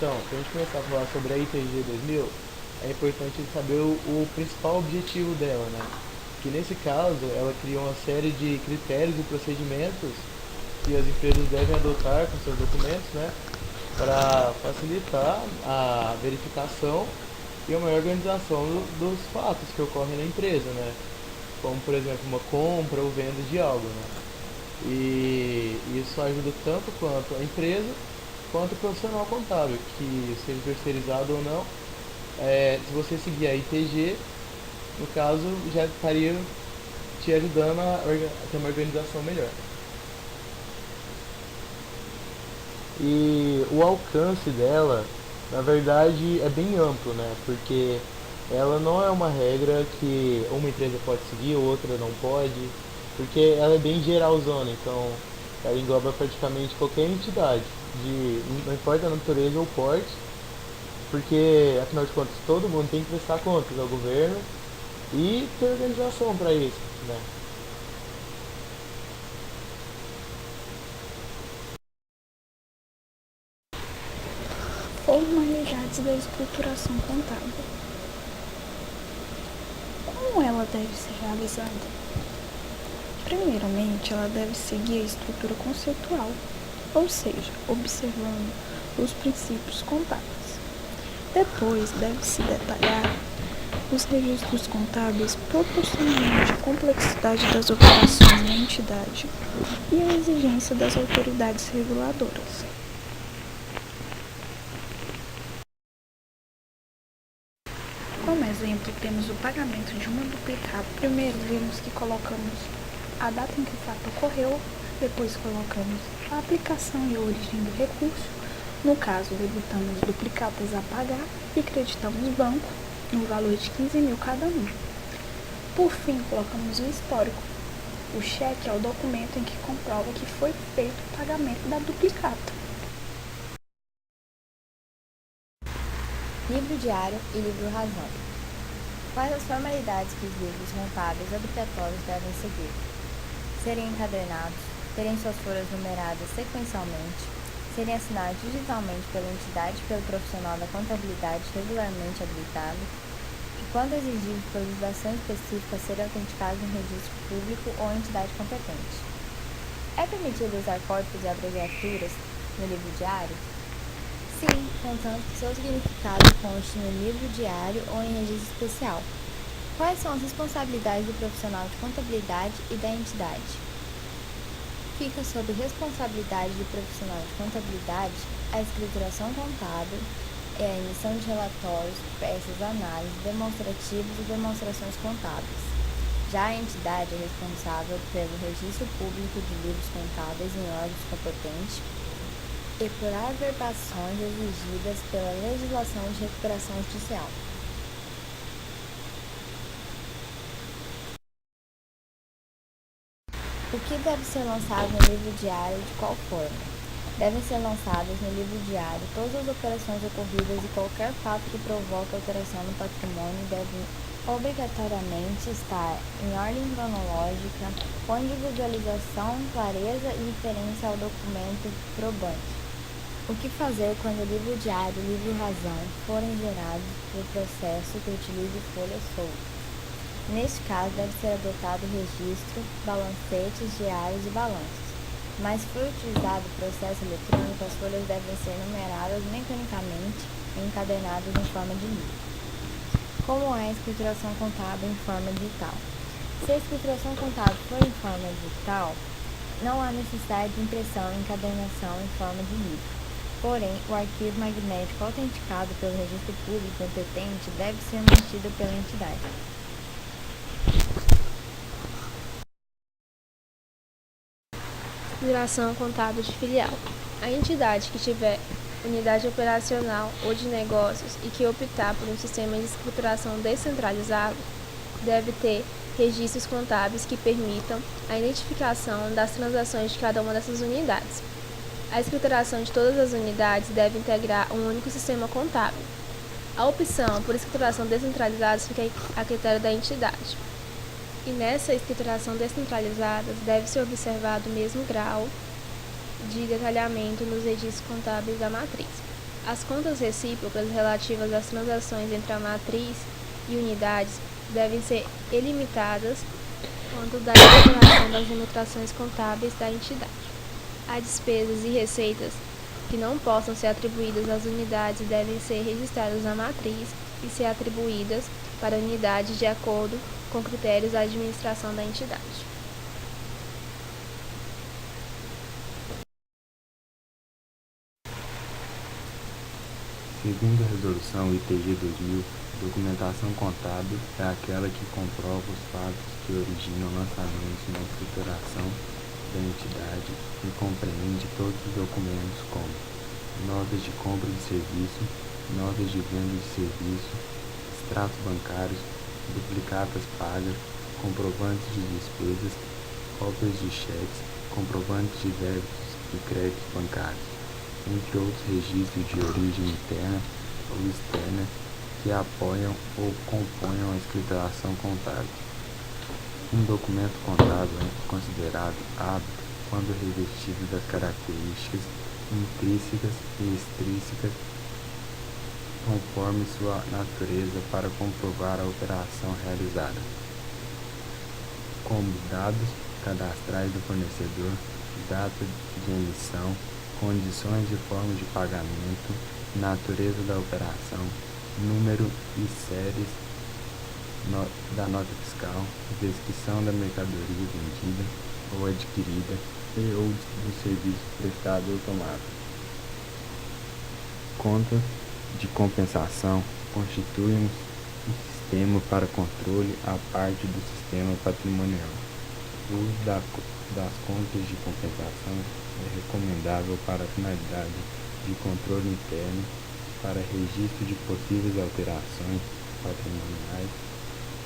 Então, para a gente começar a falar sobre a ITG 2000, é importante saber o principal objetivo dela, né? Que nesse caso, ela criou uma série de critérios e procedimentos que as empresas devem adotar com seus documentos, né? Para facilitar a verificação e uma organização dos fatos que ocorrem na empresa, né? Como, por exemplo, uma compra ou venda de algo, né? E isso ajuda tanto quanto a empresa quanto o profissional contábil, que seja terceirizado ou não. Se você seguir a ITG, no caso, já estaria te ajudando a ter uma organização melhor. E o alcance dela, na verdade, é bem amplo, né? Porque ela não é uma regra que uma empresa pode seguir, outra não pode, porque ela é bem geralzona, então ela engloba praticamente qualquer entidade, não importa a natureza ou porte, porque afinal de contas todo mundo tem que prestar contas ao governo e ter organização para isso, né? Formalidades da escrituração contábil. Como ela deve ser realizada? Primeiramente, ela deve seguir a estrutura conceitual, ou seja, observando os princípios contábeis. Depois, deve-se detalhar os registros contábeis proporcionalmente a complexidade das operações da entidade e a exigência das autoridades reguladoras. Como exemplo, temos o pagamento de uma duplicata. Primeiro, vemos que colocamos a data em que o fato ocorreu, depois colocamos a aplicação e a origem do recurso. No caso, debitamos duplicatas a pagar e creditamos o banco no valor de 15 mil cada um. Por fim, colocamos o histórico. O cheque é o documento em que comprova que foi feito o pagamento da duplicata. Livro diário e livro razão. Quais as formalidades que os livros contábeis obrigatórios devem seguir? Serem encadernados, terem suas folhas numeradas sequencialmente, serem assinados digitalmente pela entidade e pelo profissional da contabilidade regularmente habilitado, e quando exigido por legislação específica, serem autenticados em registro público ou entidade competente. É permitido usar códigos e abreviaturas no livro diário? Sim, contanto que seu significado conste no livro diário ou em registro especial. Quais são as responsabilidades do profissional de contabilidade e da entidade? Fica sob responsabilidade do profissional de contabilidade a escrituração contábil e a emissão de relatórios, peças, análises, demonstrativos e demonstrações contábeis. Já a entidade é responsável pelo registro público de livros contábeis em órgãos competentes e por averbações exigidas pela legislação de recuperação judicial. O que deve ser lançado no livro diário e de qual forma? Devem ser lançadas no livro diário todas as operações ocorridas e qualquer fato que provoque alteração no patrimônio deve obrigatoriamente estar em ordem cronológica, com individualização, clareza e referência ao documento probante. O que fazer quando o livro diário e o livro razão forem gerados por processo que utilize folhas soltas? Neste caso, deve ser adotado o registro, balancetes, diários e balanços. Mas se for utilizado o processo eletrônico, as folhas devem ser numeradas mecanicamente e encadernadas em forma de livro. Como é a escrituração contábil em forma digital? Se a escrituração contábil for em forma digital, não há necessidade de impressão e encadernação em forma de livro. Porém, o arquivo magnético autenticado pelo registro público competente deve ser mantido pela entidade. Escrituração contábil de filial. A entidade que tiver unidade operacional ou de negócios e que optar por um sistema de escrituração descentralizado deve ter registros contábeis que permitam a identificação das transações de cada uma dessas unidades. A escrituração de todas as unidades deve integrar um único sistema contábil. A opção por escrituração descentralizada fica a critério da entidade. E nessa escrituração descentralizada deve ser observado o mesmo grau de detalhamento nos registros contábeis da matriz. As contas recíprocas relativas às transações entre a matriz e unidades devem ser ilimitadas quanto da elaboração das demonstrações contábeis da entidade. Há despesas e receitas que não possam ser atribuídas às unidades devem ser registradas na matriz e ser atribuídas para a unidade de acordo com critérios da administração da entidade. Segundo a Resolução ITG 2000, documentação contábil é aquela que comprova os fatos que originam lançamentos na escrituração da entidade e compreende todos os documentos como notas de compra de serviço, notas de venda de serviço, extratos bancários, duplicatas pagas, comprovantes de despesas, cópias de cheques, comprovantes de débitos e créditos bancários, entre outros registros de origem interna ou externa que apoiam ou compõem a escrituração contábil. Um documento contábil é considerado hábil quando revestido das características intrínsecas e extrínsecas conforme sua natureza para comprovar a operação realizada, como dados cadastrais do fornecedor, data de emissão, condições e formas de pagamento, natureza da operação, número e séries da nota fiscal, descrição da mercadoria vendida ou adquirida e ou do serviço prestado ou tomado. Contas de compensação constituem um sistema para controle à parte do sistema patrimonial. O uso das contas de compensação é recomendável para a finalidade de controle interno, para registro de possíveis alterações patrimoniais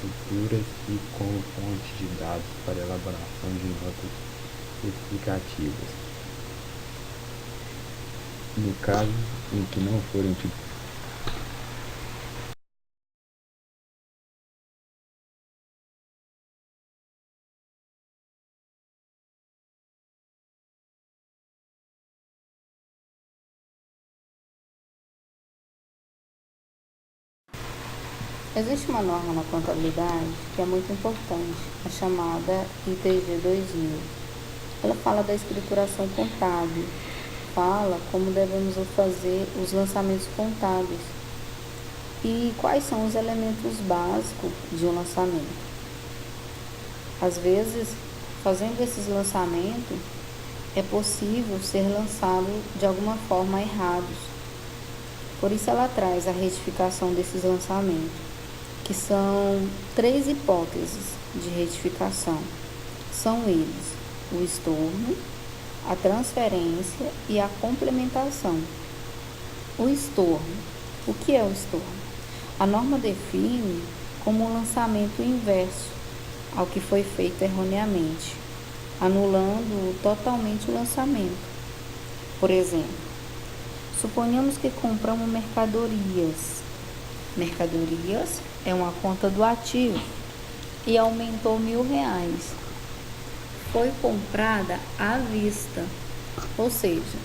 futuras e como fonte de dados para elaboração de notas explicativas. No caso em que não forem utilizadas Existe uma norma na contabilidade que é muito importante, a chamada ITG 2000. Ela fala da escrituração contábil, fala como devemos fazer os lançamentos contábeis e quais são os elementos básicos de um lançamento. Às vezes, fazendo esses lançamentos, é possível ser lançado de alguma forma errados. Por isso ela traz a retificação desses lançamentos, que são 3 hipóteses de retificação. São eles: o estorno, a transferência e a complementação. O estorno. O que é o estorno? A norma define como um lançamento inverso ao que foi feito erroneamente, anulando totalmente o lançamento. Por exemplo, suponhamos que compramos mercadorias. Mercadorias é uma conta do ativo e aumentou R$1.000. Foi comprada à vista, ou seja,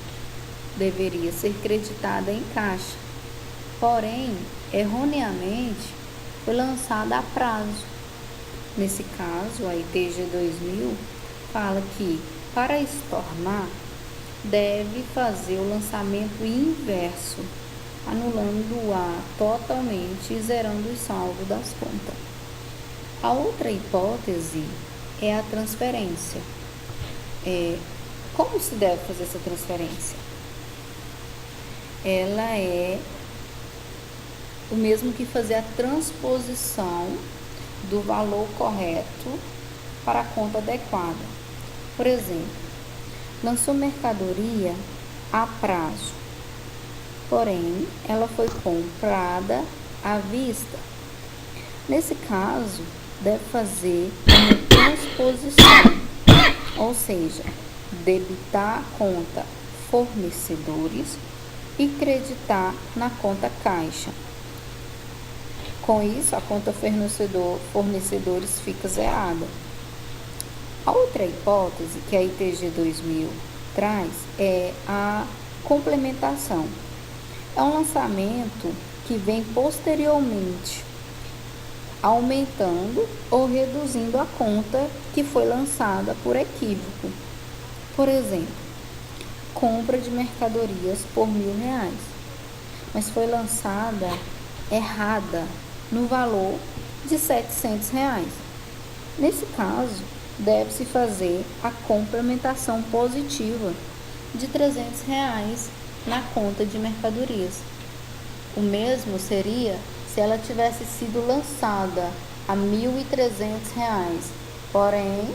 deveria ser creditada em caixa. Porém, erroneamente, foi lançada a prazo. Nesse caso, a ITG 2000 fala que, para estornar, deve fazer o lançamento inverso, anulando-a totalmente e zerando o saldo das contas. A outra hipótese é a transferência. Como se deve fazer essa transferência? Ela é o mesmo que fazer a transposição do valor correto para a conta adequada. Por exemplo, lançou mercadoria a prazo, porém ela foi comprada à vista. Nesse caso, deve fazer uma transposição, ou seja, debitar a conta fornecedores e creditar na conta caixa. Com isso, a conta fornecedores fica zerada. A outra hipótese que a ITG 2000 traz é a complementação. É um lançamento que vem posteriormente, aumentando ou reduzindo a conta que foi lançada por equívoco. Por exemplo, compra de mercadorias por R$ 1.000, mas foi lançada errada no valor de R$ 700. Nesse caso, deve-se fazer a complementação positiva de R$ 300 na conta de mercadorias. O mesmo seria se ela tivesse sido lançada a R$ 1.300, porém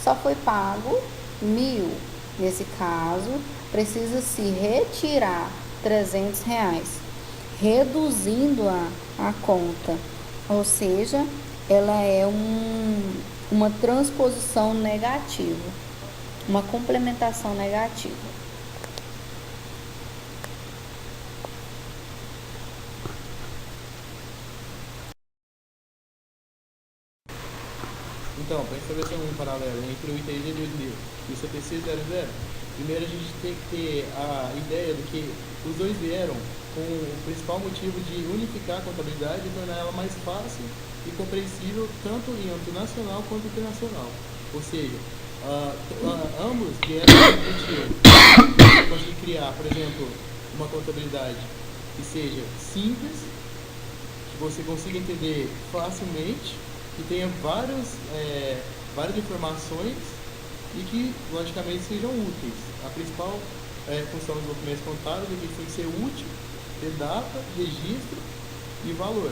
só foi pago 1.000. Nesse caso, precisa-se retirar R$ 300, reduzindo a conta, ou seja, ela é uma transposição negativa, uma complementação negativa. Então, para estabelecer um paralelo entre o ITG 2000 e o CPC 00, primeiro a gente tem que ter a ideia de que os dois vieram com o principal motivo de unificar a contabilidade e tornar ela mais fácil e compreensível tanto em âmbito nacional quanto internacional. Ou seja, ambos vieram com o objetivo de conseguir criar, por exemplo, uma contabilidade que seja simples, que você consiga entender facilmente, que tenha várias informações e que, logicamente, sejam úteis. A principal função dos documentos contábeis é que tem que ser útil, ter data, registro e valor.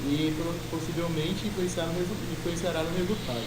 E possivelmente influenciará no resultado.